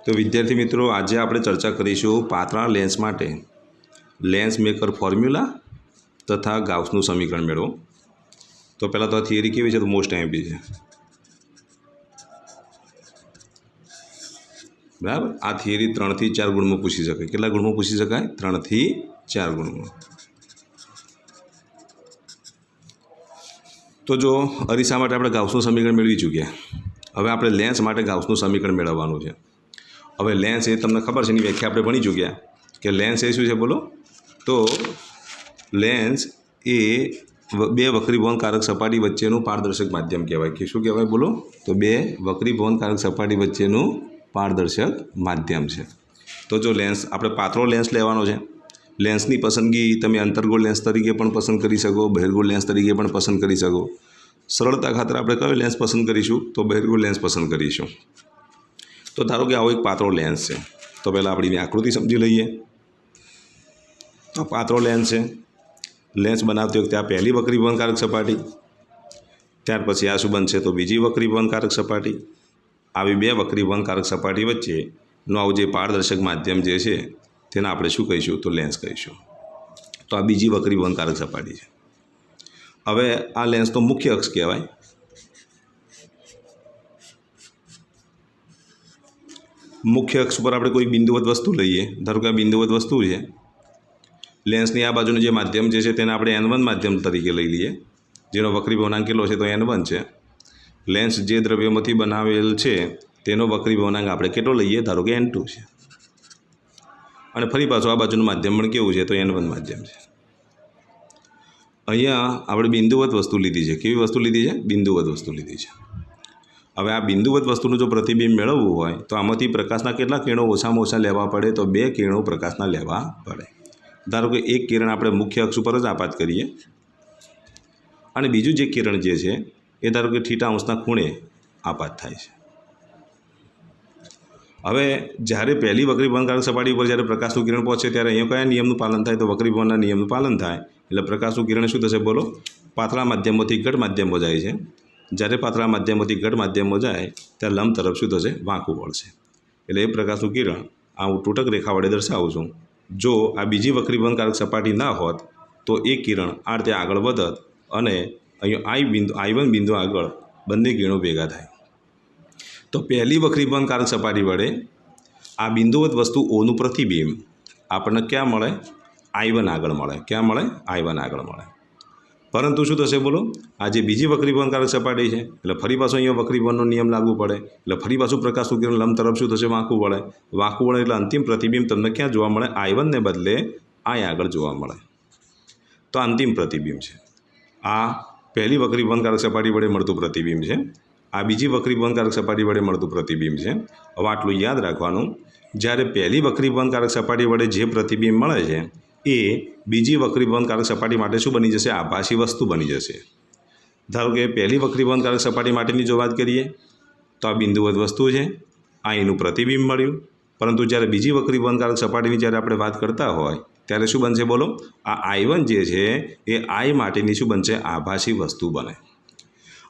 तो विद्यार्थी मित्रों आज आप चर्चा करीशुं पातळा लेंस माटे लेंस मेकर फॉर्म्युला तथा गाउसनु समीकरण मेळवो। तो पहला तो थियरी केवी छे तो मोस्ट एमपी है बराबर। आ थियरी 3 થી 4 गुण में पूछी शकाय। केटला गुण में पूछी शकाय? 3 થી 4 गुण में। तो जो अरीसा माटे आपणे गाउसनु समीकरण मेळवी चूक्या। हवे आपणे लेंस माटे गाउसनु समीकरण मेळववानुं छे। हवे लेंस ए तमने खबर छे, एनी व्याख्या आपणे भणी चूक्या कि लेंस ए शुं छे बोलो। तो लेंस ए बे वक्री भवनकारक सपाटी वच्चेनुं पारदर्शक माध्यम कहेवाय। कि शुं कहेवाय बोलो? तो बे वक्री भवनकारक सपाटी वच्चेनुं पारदर्शक माध्यम है। तो जो लेंस आपणे पातळो लेंस लेवानो छे, लेंसनी पसंदगी तमे अंतर्गोळ लेंस तरीके पण पसंद करी शको, बहिर्गोळ लेंस तरीके पण पसंद करी शको। सरळता खातर आपणे कयो लेंस पसंद करीशुं? तो बहिर्गोळ लेंस पसंद करीशुं। तो धारो कि आवो एक पातळो लेंस है। तो पहला आपणी आकृति समझी लईए। तो पातळो लेंस है, लेंस बनावती वखते आ पहली वक्री भवनकारक सपाटी, त्यार पछी आ शुं बनशे? तो बीजी वक्री भवनकारक सपाटी। આવી બે વક્રી ભવનકારક સપાટી વચ્ચેનું આવું જે પારદર્શક માધ્યમ જે છે તેને આપણે શું કહીશું? તો લેન્સ કહીશું। તો આ બીજી વક્રી ભવનકારક સપાટી છે। હવે આ લેન્સનો મુખ્ય અક્ષ કહેવાય। મુખ્ય અક્ષ પર આપણે કોઈ બિંદુવત વસ્તુ લઈએ। ધારો કે આ બિંદુવત વસ્તુ છે। લેન્સની આ બાજુનું જે માધ્યમ જે છે તેને આપણે N1 માધ્યમ તરીકે લઈ લઈએ, જેનો વક્રી ભવનાંક કેટલો છે? તો N1 છે। लेंस जे द्रव्यमांथी बनावेल छे तेनो वक्री भवनांक आपणे केटलो लईए? धारो के N2 छे। अने फरी पाछुं आ बाजुनुं माध्यम पण केवुं छे? तो N1 माध्यम छे। अहींया आपणे बिंदुवत वस्तु लीधी छे। केवी वस्तु लीधी छे? बिंदुवत वस्तु लीधी छे। हवे आ बिंदुवत वस्तुनुं जो प्रतिबिंब मेळवવું હોય तो आमांथी प्रकाशना केटला किरणो ओछामां ओछा लेवा पड़े? तो 2 किरणो प्रकाशना लेवा पड़े। धारो के एक किरण आपणे मुख्य अक्ष पर ज आपात करीए अने बीजुं जे किरण जे छे ए धारो कि थीटा अंशना खूणे आपात थाय छे। हवे ज्यारे पहली वक्री भवनकारक सपाटी पर ज्यारे प्रकाशनुं किरण पहोंचे त्यारे अहींया कया नियमनुं पालन थाय? तो वक्री भवनना नियमनुं पालन थाय। एटले प्रकाशनुं किरण शुं थशे बोलो? पातळा माध्यममांथी घट माध्यममां जाय छे। ज्यारे पातळा माध्यममांथी घट माध्यममां जाय त्यारे लंब तरफ शुं थशे? वांकું वळશે। एटले ए प्रकाशनुं किरण आ हुं तूटक रेखा वडे दर्शावुं छुं। जो आ बीजी वक्री भवनकारक सपाटी न होत तो एक किरण आ रीते आगळ वधत अने I1 बिंदु आगळ बंने किरणों भेगा थाय। तो पहली वक्री भवनकारक सपाटी वडे आ बिंदुवत वस्तु ओनुं प्रतिबिंब आपणे क्या मळे? I1 आगळ मळे। क्या मळे? I1 आगळ मळे। परंतु शुं थशे बोलो? आ जे बीजी वक्री भवनकारक सपाटी छे एटले फरी पाछो अहींया वक्री भवननो नियम लागू पड़े। एटले फरी पाछुं प्रकाशनुं किरण लंब तरफ शुं थशे? वांकું वळे। वांकું वळे एटले अंतिम प्रतिबिंब तमने क्या जोवा मळे? I1 ने बदले I आगळ जोवा मळे। तो अंतिम प्रतिबिंब छे। आ पहली वक्री भवनकारक सपाटी वडे मळतुं प्रतिबिंब है। आ बीजी वक्री भवनकारक सपाटी वडे मळतुं प्रतिबिंब है। हवे आटલું याद राखवानुं, ज्यारे पहली वक्री भवनकारक सपाटी वडे जे प्रतिबिंब मळे छे ए बीजी वक्री भवनकारक सपाटी माटे शुं बनी जशे? आभासी वस्तु बनी जशे। धारो के पहली वक्री भवनकारक सपाटी माटेनी जो वात करीए तो आ बिंदुवत वस्तु है, आ एनुं प्रतिबिंब मळ्युं। परंतु ज्यारे बीजी वक्री भवनकारक सपाटीनी ज्यारे आपणे वात करता होय त्यारे शुं बनशे बोलो? आ I1 जे छे ए I माटेनी शुं बनशे? आभासी वस्तु बने।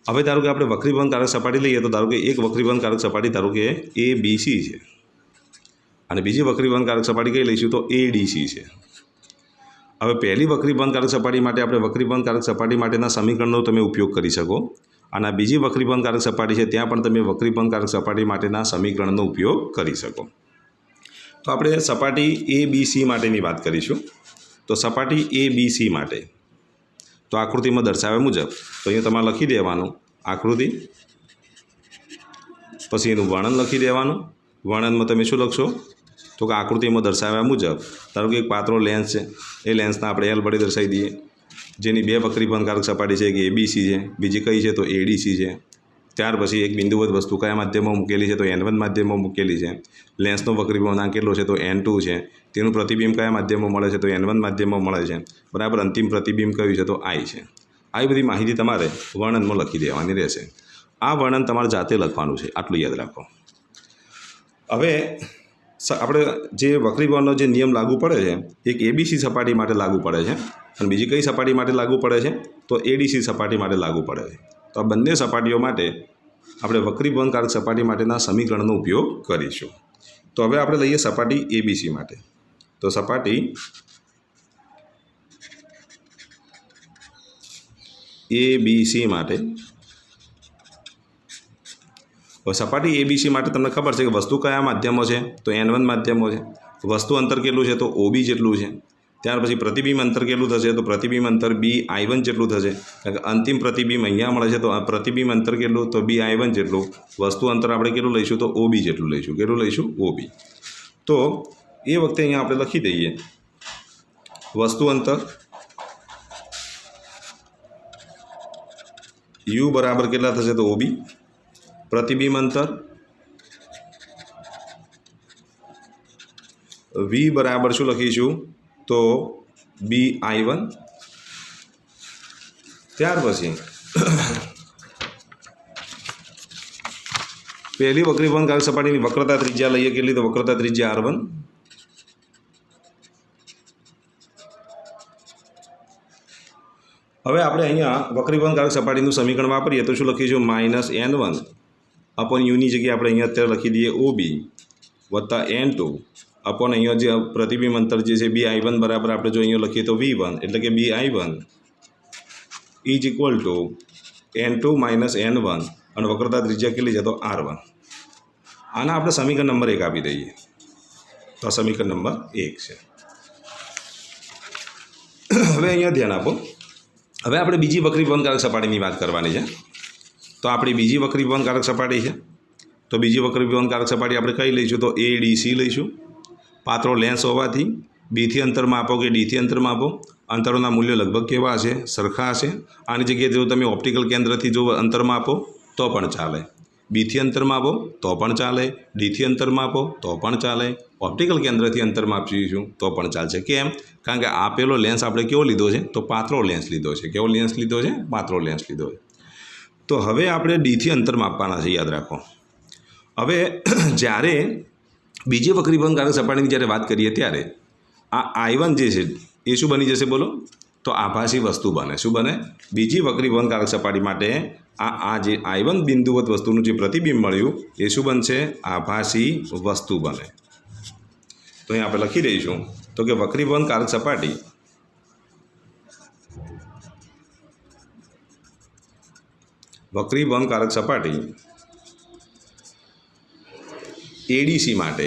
हवे धारो के आपणे वक्री भवनकारक सपाटी लईए तो धारो के एक वक्री भवनकारक सपाटी धारो के ABC छे अने बीजी वक्री भवनकारक सपाटी कई लईशुं? तो ADC छे। हवे पहली वक्री भवनकारक सपाटी माटे आपणे वक्री भवनकारक सपाटी माटेना समीकरणनो तमे उपयोग करी शको अने आ बीजी वक्री भवनकारक सपाटी छे त्यां पण तमे वक्री भवनकारक सपाटी माटेना समीकरणनो उपयोग करी शको। तो आपणे सपाटी ABC माटेनी वात करीशुं। तो सपाटी ABC माटे तो आकृति में दर्शाव्या मुजब तो अहींया तमारे लखी देवानुं आकृति, पछी एनुं वर्णन लखी देवानुं। वर्णन में तमे शुं लखशो? तो कि आकृति में दर्शाव्या मुजब धारो कि एक पातळो लेंस है, ए लेंसने आपणे L वडे दर्शावी दीए, जेनी बे वक्री भवनकारक सपाटी छे, एक ABC है, बीजी कई छे? तो ADC है। त्यार पछी एक बिंदुवत वस्तु कया माध्यममां मूकेली छे? तो N1 माध्यममां मूकेली छे। लेंसनो वक्री भवनांक केटलो छे? तो N2 छे। तेनुं प्रतिबिंब कया माध्यममां मळे छे? तो N1 माध्यममां मळे छे। बराबर। अंतिम प्रतिबिंब कयुं छे? तो I छे। आ बधी माहिती तमारे वर्णनमां लखी देवानी रहेशे। आ वर्णन तमारे जाते लखवानुं छे, आटલું याद राखो। हवे આપણે જે વક્રી ભવનનો જે નિયમ લાગુ પડે છે એક ABC સપાટી માટે લાગુ પડે છે અને બીજી કઈ સપાટી માટે લાગુ પડે છે? તો ADC સપાટી માટે લાગુ પડે છે। તો આ બંને સપાટીઓ માટે આપણે વક્રી ભવનકારક સપાટી માટેના સમીકરણનો ઉપયોગ કરીશું। તો હવે આપણે લઈએ સપાટી ABC માટે. તો સપાટી ABC માટે સપાટી ABC માટે તમને ખબર છે કે વસ્તુ કયા માધ્યમો છે? તો N1 માધ્યમો છે. વસ્તુ અંતર કેટલું છે? તો OB જેટલું છે. ત્યાર પછી પ્રતિબિંબ અંતર કેટલું થશે? તો પ્રતિબિંબ અંતર BI1 જેટલું થશે. કારણ કે અંતિમ પ્રતિબિંબ અહીંયા મળે છે, તો આ પ્રતિબિંબ અંતર કેટલું? તો BI1 જેટલું. વસ્તુ અંતર આપણે કેટલું લઈશું? તો OB જેટલું લઈશું. કેટલું લઈશું? OB. તો એ વખતે અહીંયા આપણે લખી દઈએ વસ્તુ અંતર U બરાબર કેટલા થશે? તો OB. પ્રતિબિંબ અંતર V બરાબર શું લખીશું? તો BI1. ત્યાર પછી પહેલી વક્રીભવન કારક સપાટીની વક્રતા ત્રિજ્યા લઈએ. કેટલી? તો વક્રતા ત્રિજ્યા R1. હવે આપણે અહીંયા વક્રીભવન કારક સપાટીનું સમીકરણ વાપરીએ તો શું લખીશું? -N1 અપોન યુની જગ્યાએ આપણે અહીંયા અત્યારે લખી દઈએ OB વત્તા N2 અપોન અહીંયા જે પ્રતિબિંબ અંતર જે છે BI1 બરાબર આપણે જો અહીંયા લખીએ તો V1 એટલે કે BI1 is equal to N2 minus N1 અને વક્રતા ત્રિજ્યા કેટલી છે? તો R1. આના આપણે સમીકરણ નંબર 1 આપી દઈએ. તો આ સમીકરણ નંબર 1 છે. હવે અહીંયા ધ્યાન આપો. હવે આપણે બીજી વક્રીભવન કારક સપાટીની વાત કરવાની છે. તો આપણી બીજી વક્રીભવન કારક સપાટી છે. તો બીજી વક્રીભવન કારક સપાટી આપણે કઈ લઈશું? તો ADC લઈશું. પાત્રો લેન્સ હોવાથી બીથી અંતર માપો કે ડીથી અંતર માપો, અંતરોના મૂલ્યો લગભગ કેવા હશે? સરખા હશે. આની જગ્યાએ જો તમે ઓપ્ટિકલ કેન્દ્રથી જો અંતર માપો તો પણ ચાલે. બીથી અંતર માપો તો પણ ચાલે. ડીથી અંતર માપો તો પણ ચાલે. ઓપ્ટિકલ કેન્દ્રથી અંતર માપીશું તો પણ ચાલશે. કેમ? કારણ કે આપેલો લેન્સ આપણે કેવો લીધો છે? તો પાતળો લેન્સ લીધો છે. કેવો લેન્સ લીધો છે? પાતળો લેન્સ લીધો છે. તો હવે આપણે ડીથી અંતર માપવાના છે, યાદ રાખો. હવે જ્યારે બીજી વક્રીભવન કારક સપાટીની જ્યારે વાત કરીએ ત્યારે આ I1 જે છે એ શું બની જશે? બોલો. તો આભાસી વસ્તુ બને. શું બને? બીજી વક્રીભવન કારક સપાટી માટે આ જે I1 બિંદુવત વસ્તુનું જે પ્રતિબિંબ મળ્યું એ શું બનશે? આભાસી વસ્તુ બને. તો અહીં આપણે લખી દઈશું તો કે વક્રીભવન કારક સપાટી ADC માટે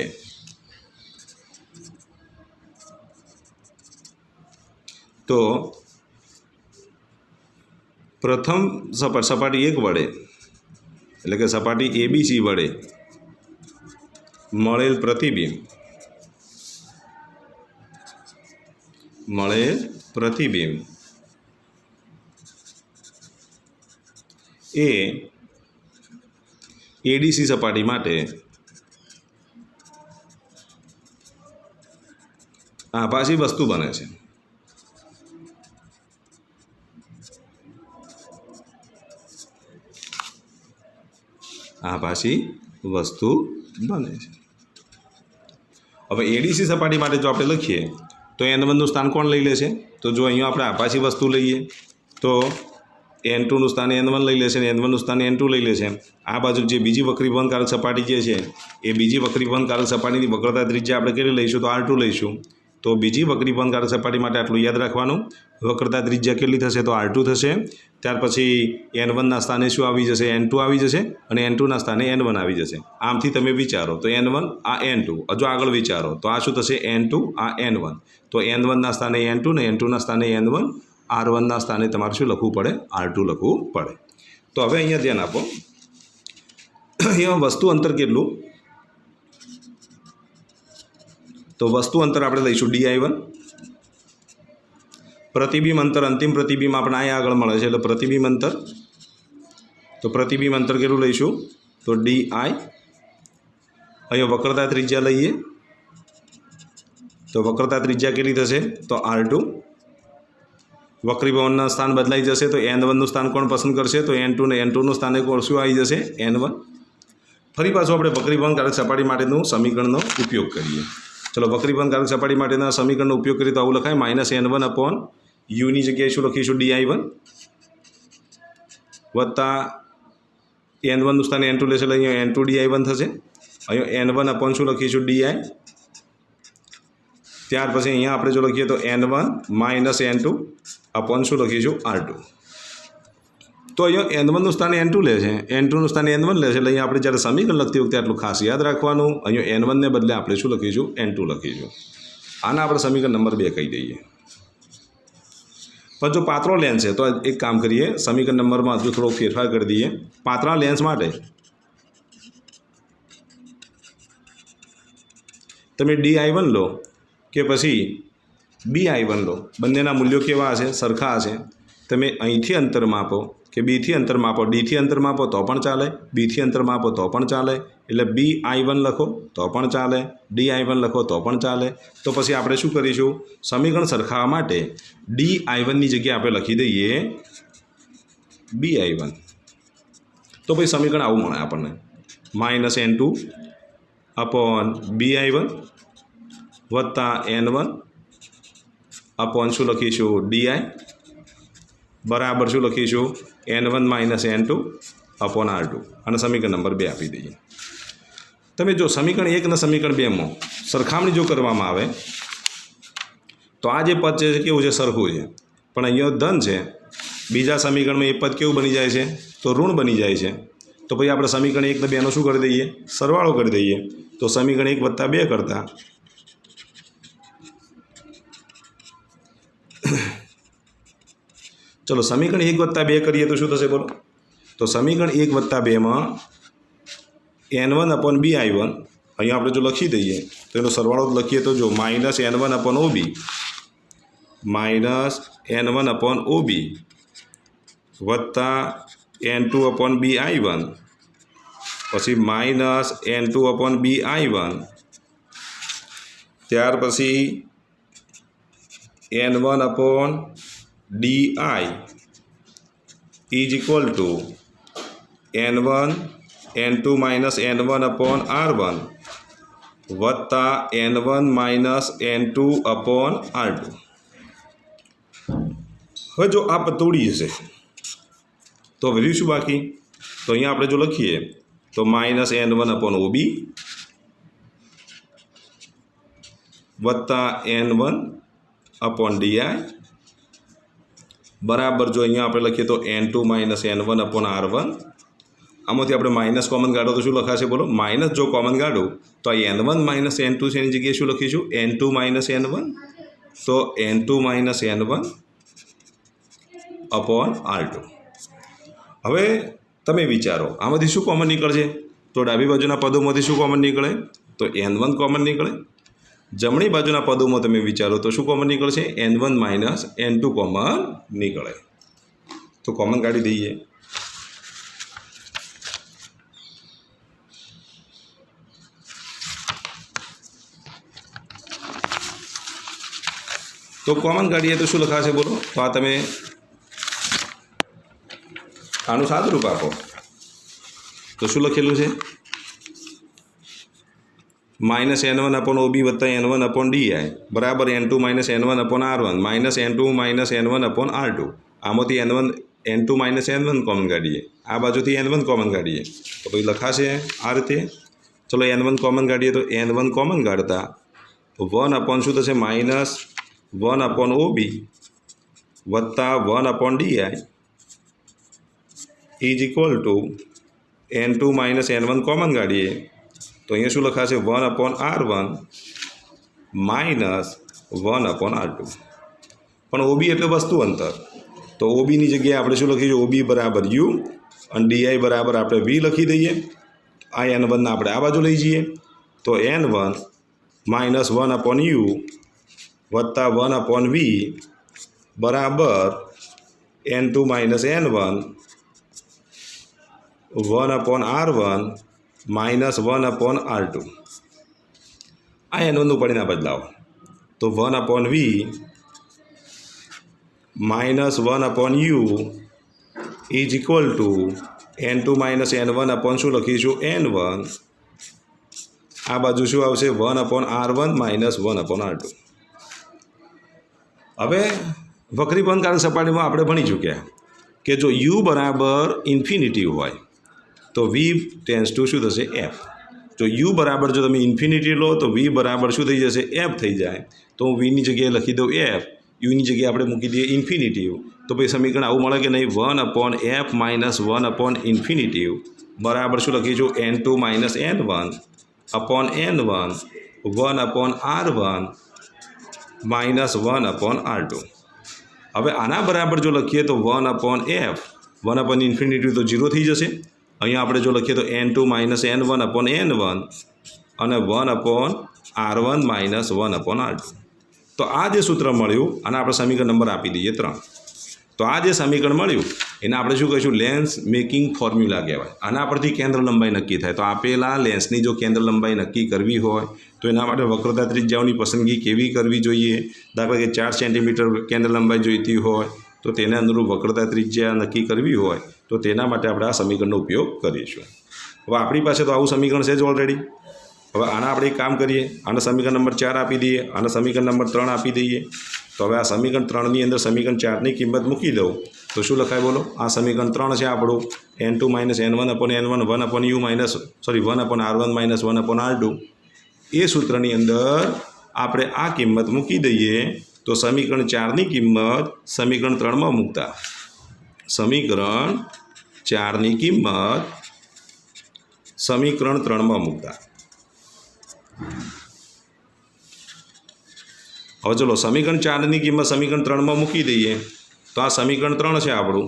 તો પ્રથમ સપાટી 1 વડે એટલે કે સપાટી ABC વડે મળેલ પ્રતિબિંબ એ ADC સપાટી માટે આભાસી વસ્તુ બને છે. આભાસી વસ્તુ બને છે. હવે ADC સપાટી માટે જો આપણે લખીએ તો N1નું સ્થાન કોણ લઈ લેશે? તો જો અહીંયા આપણે આભાસી વસ્તુ લઈએ તો N2નું સ્થાન N1 લઈ લેશે અને N1નું સ્થાન N2 લઈ લેશે. આ બાજુ જે બીજી વક્રીભવન કારક સપાટી જે છે એ બીજી વક્રીભવન કારક સપાટીની વક્રતા ત્રિજ્યા આપણે કેટલી લઈશું? તો R2 લઈશું. તો બીજી વક્રીભવન કારક સપાટી માટે આટલું યાદ રાખવાનું. વક્રતા ત્રિજ્યા કેટલી થશે? તો R2 થશે. ત્યાર પછી N1ના સ્થાને શું આવી જશે? N2 આવી જશે અને N2ના સ્થાને N1 આવી જશે. આમથી તમે વિચારો તો N1 આ N2, હજુ આગળ વિચારો તો આ શું થશે? N2 આ N1. તો N1ના સ્થાને N2 ને N2ના સ્થાને N1, R1ના સ્થાને તમારે શું લખવું પડે? R2 લખવું પડે. તો હવે અહીંયા ધ્યાન આપો. અહીંયા વસ્તુ અંતર કેટલું? તો વસ્તુ અંતર આપણે લઈશું DI1. પ્રતિબિંબ અંતર, અંતિમ પ્રતિબિંબ આપણે અહીંયા આગળ મળે છે એટલે પ્રતિબિંબ અંતર. તો પ્રતિબિંબ અંતર કેટલું લઈશું? તો DI. અહીંયા વક્રતા ત્રિજ્યા લઈએ તો વક્રતા ત્રિજ્યા કેટલી થશે? તો R2. વક્રીભવનના સ્થાન બદલાઈ જશે તો N1નું સ્થાન કોણ પસંદ કરશે? તો N2 ને N2નું સ્થાને શું આવી જશે? N1. ફરી પાછું આપણે વક્રીભવન કારક સપાટી માટેનું સમીકરણનો ઉપયોગ કરીએ. ચલો વક્રીભવન કારક સપાટી માટેના સમીકરણનો ઉપયોગ કરીએ તો આવું લખાય -N1 અપોન યુની જગ્યાએ શું લખીશું? DI1 વત્તા n1 સ્થાને n2 લેશે એટલે અહીંયા n2 di1 થશે। અહીંયા n1 અપોન શું લખીશું di। ત્યાર પછી અહીંયા આપણે જો લખીએ તો n1 માઇનસ n2 અપોન શું લખીશું r2। તો અહીંયા n1 સ્થાને n2 લે છે, n2 સ્થાને n1 લે છે એટલે અહીંયા આપણે જ્યારે સમીકરણ લખતી વખતે આટલું ખાસ યાદ રાખવાનું। અહીંયા n1 ને બદલે આપણે શું લખીશું n2 લખીશું। આના આપણે સમીકરણ નંબર 2 કહી દઈએ। પણ જો પાતળો લેન્સ છે તો એક કામ કરીએ, સમીકરણ નંબરમાં હજુ થોડો ફેરફાર કરી દઈએ। પાતળા લેન્સ માટે તમે di1 લો કે પછી bi1 લો, બંનેના મૂલ્યો કેવા હશે? સરખા હશે। તમે અહીંથી અંતર માપો કે બીથી અંતર માપો, ડીથી અંતર માપો તો પણ ચાલે, બીથી અંતર માપો તો પણ ચાલે, એટલે bi1 લખો તો પણ ચાલે, di1 લખો તો પણ ચાલે। તો પછી આપણે શું કરીશું? સમીકરણ સરખાવવા માટે di1ની જગ્યાએ આપણે લખી દઈએ bi1। તો પછી સમીકરણ આવું મળે આપણને, માઇનસ n2 અપોન bi1 વત્તા n1 અપોન શું લખીશું di બરાબર શું લખીશું n1 minus n2 upon r2। અને સમીકરણ નંબર 2 આપી દઈએ। તમે જો સમીકરણ 1 અને સમીકરણ 2માં સરખામણી જો કરવામાં આવે તો આ જે પદ છે કેવું છે? સરખું છે, પણ અહીંયા ધન છે। બીજા સમીકરણમાં એ પદ કેવું બની જાય છે? તો ઋણ બની જાય છે। તો પછી આપણે સમીકરણ 1 અને 2નો શું કરી દઈએ? સરવાળો કરી દઈએ। તો સમીકરણ 1 વત્તા 2 કરતાં ચલો સમીકરણ 1 વત્તા 2 કરીએ તો શું થશે બોલો? તો સમીકરણ 1 વત્તા 2માં n1 અપોન bi1 અહીંયા આપણે જો લખી દઈએ તો એનો સરવાળો લખીએ તો જો minus n1 upon ob minus n1 upon ob વત્તા n2 અપોન bi1 પછી માઇનસ n2 અપોન bi1 ત્યાર પછી n1 upon di is equal to n1 n2 minus n1 upon r1 વત્તા n1 minus n2 upon r2। હવે જો આ તોડી જશે તો વધ્યું શું બાકી? તો અહીંયા આપણે જો લખીએ તો માઇનસ n1 અપોન ob વત્તા n1 અપોન di બરાબર જો અહીંયા આપણે લખીએ તો n2 minus n1 upon r1। આમાંથી આપણે માઇનસ કોમન કાઢો તો શું લખાશે બોલો? માઇનસ જો કોમન કાઢો તો આ n1 માઇનસ n2 છે એની જગ્યાએ શું લખીશું? n2 minus n1। તો n2 minus n1 upon r2। હવે તમે વિચારો આમાંથી શું કોમન નીકળશે? તો ડાબી બાજુના પદોમાંથી શું કોમન નીકળે? તો n1 કોમન નીકળે। જમણી બાજુના પદોમાં તમે વિચારો તો શું કોમન નીકળશે? n1 માઇનસ n2 કોમન નીકળે। તો કોમન કાઢી દઈએ। તો કોમન કાઢીએ તો શું લખાશે બોલો? તો આ તમે આનું સાદુરૂપ આપો તો શું લખેલું છે? માઇનસ n1 અપોન ob વત્તા n1 અપોન di બરાબર n2 minus n1 upon r1 minus n2 minus n1 upon r2। આમાંથી n2 માઇનસ n1 કોમન કાઢીએ, આ બાજુથી n1 કોમન કાઢીએ તો પછી લખાશે આ રીતે। ચલો n1 કોમન કાઢીએ તો n1 કોમન કાઢતા 1 અપોન શું થશે? માઇનસ 1 અપોન ob વત્તા 1 upon di is equal to n2 minus n1 common કાઢીએ તો અહીંયા શું લખાશે? 1 upon r1 minus 1 upon r2। પણ ob એટલે વસ્તુ અંતર, તો ઓબીની જગ્યાએ આપણે શું લખીશું? ob બરાબર u અને di બરાબર આપણે v લખી દઈએ। આ n1 આપણે આ બાજુ લઈ જઈએ તો n1 માઇનસ 1 અપોન u વત્તા 1 અપોન v બરાબર n2 minus n1 1 upon r1 minus 1 upon r2। આ n1નું પરિણામ બદલાવો તો 1 upon v minus 1 upon u is equal to n2 minus n1 upon શું લખીશું? n1। આ બાજુ શું આવશે? 1 upon r1 minus 1 upon r2। હવે વક્રીભવનકારક સપાટીમાં આપણે ભણી ચૂક્યા કે જો u બરાબર ઇન્ફિનિટી હોય તો વી ટેન્સ ટુ શું થશે એફ. જો યુ બરાબર જો તમે ઇન્ફિનિટી લો તો વી બરાબર શું થઈ જશે એફ થઈ જાય. તો હું વીની જગ્યાએ લખી દઉં એફ, યુની જગ્યાએ આપણે મૂકી દઈએ ઇન્ફિનિટી. તો પછી સમીકરણ આવું મળે કે નહીં, 1/f માઇનસ 1/ઇન્ફિનિટી બરાબર શું લખીશું n2 minus n1 upon n1 1/r1 minus 1/r2. હવે આના બરાબર જો લખીએ તો 1/f 1/ઇન્ફિનિટી તો 0 થઈ જશે. અહીંયા આપણે જો લખીએ તો n2 minus n1 upon n1 અને 1/r1 માઇનસ 1/r2. તો આ જે સૂત્ર મળ્યું આને આપણે સમીકરણ નંબર આપી દઈએ 3. તો આ જે સમીકરણ મળ્યું એને આપણે શું કહીશું લેન્સ મેકિંગ ફોર્મ્યુલા કહેવાય. આના પરથી કેન્દ્ર લંબાઈ નક્કી થાય. તો આપેલા લેન્સની જો કેન્દ્ર લંબાઈ નક્કી કરવી હોય તો એના માટે વક્રતા ત્રિજ્યાઓની પસંદગી કેવી કરવી જોઈએ. દાખલા કે 4 સેન્ટીમીટર કેન્દ્ર લંબાઈ જોઈતી હોય તો તેને અનુરૂપ વક્રતા ત્રિજ્યા નક્કી કરવી હોય તો તેના માટે આપણે આ સમીકરણનો ઉપયોગ કરીશું. હવે આપણી પાસે તો આવું સમીકરણ છે જ ઓલરેડી. હવે આના આપણે એક કામ કરીએ, આને સમીકરણ નંબર 4 આપી દઈએ, આને સમીકરણ નંબર 3 આપી દઈએ. તો હવે આ સમીકરણ 3ની અંદર સમીકરણ 4ની કિંમત મૂકી દઉં તો શું લખાય બોલો. આ સમીકરણ 3 છે આપણું n2 minus n1 upon n1 1/u minus 1/r1 minus 1/r2. એ સૂત્રની અંદર આપણે આ કિંમત મૂકી દઈએ તો સમીકરણ 4ની કિંમત સમીકરણ 3માં મૂકતા સમીકરણ 4ની કિંમત સમીકરણ 3માં મૂકતા. હવે ચલો સમીકરણ 4ની કિંમત સમીકરણ 3માં મૂકી દઈએ તો આ સમીકરણ 3 છે આપણું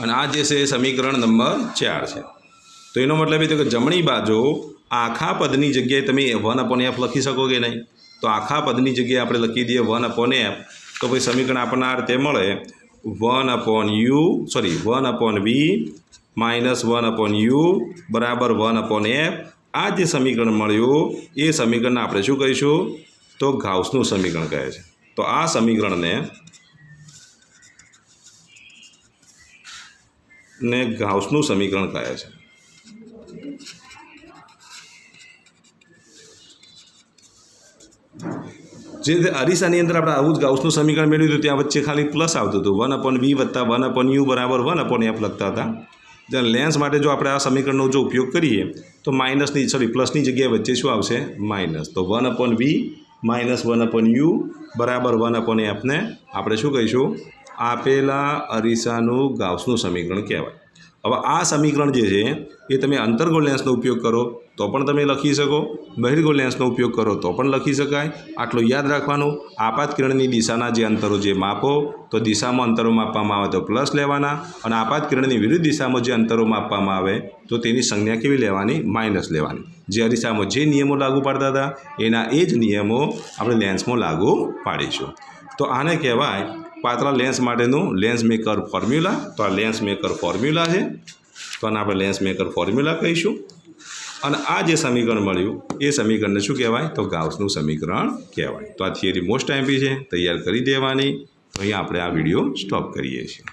અને આ જે છે એ સમીકરણ નંબર 4 છે. તો એનો મતલબ એ તો કે જમણી બાજુ આખા પદની જગ્યાએ તમે 1/f લખી શકો કે નહીં. તો આખા પદની જગ્યાએ આપણે લખી દઈએ 1/f. તો પછી સમીકરણ આપણને આ રીતે મળે 1/v માઇનસ 1/u બરાબર 1/f. આ જે સમીકરણ મળ્યું એ સમીકરણને આપણે શું કહીશું તો ગાઉસનું સમીકરણ કહે છે. તો આ સમીકરણને ગાઉસનું સમીકરણ કહે છે. જે અરીસાની અંદર આપણે આવું જ ગાઉસનું સમીકરણ મેળવ્યું હતું ત્યાં વચ્ચે ખાલી પ્લસ આવતું હતું 1/v વત્તા 1/u બરાબર 1/f લખતા હતા. જ્યારે લેન્સ માટે જો આપણે આ સમીકરણનો જો ઉપયોગ કરીએ તો પ્લસની જગ્યાએ વચ્ચે શું આવશે માઇનસ. તો 1/v માઇનસ 1/u બરાબર 1/f ને આપણે શું કહીશું આપેલા અરીસાનું ગાઉસનું સમીકરણ કહેવાય. હવે આ સમીકરણ જે છે એ તમે અંતર્ગોળ લેન્સનો ઉપયોગ કરો તો પણ તમે લખી શકો, બહિર્ગોળ લેન્સનો ઉપયોગ કરો તો પણ લખી શકાય. આટલું યાદ રાખવાનું, આપાત કિરણની દિશાના જે અંતરો જે માપો તો દિશામાં અંતરો માપવામાં આવે તો પ્લસ લેવાના અને આપાત કિરણની વિરુદ્ધ દિશામાં જે અંતરો માપવામાં આવે તો તેની સંજ્ઞા કેવી લેવાની માઇનસ લેવાની. જે અરીસામાં જે નિયમો લાગુ પાડતા હતા એના એ જ નિયમો આપણે લેન્સમાં લાગુ પાડીશું. તો આને કહેવાય પાતળા લેન્સ માટેનું લેન્સ મેકર ફોર્મ્યુલા. તો આ લેન્સ મેકર ફોર્મ્યુલા છે તો આને આપણે લેન્સ મેકર ફોર્મ્યુલા કહીશું. અને આ જે સમીકરણ મળ્યું એ સમીકરણને શું કહેવાય તો ગાઉસનું સમીકરણ કહેવાય. તો આ થિયરી મોસ્ટ આઈમ્પી છે, તૈયાર કરી દેવાની. તો અહીંયા આપણે આ વિડીયો સ્ટોપ કરીએ છીએ.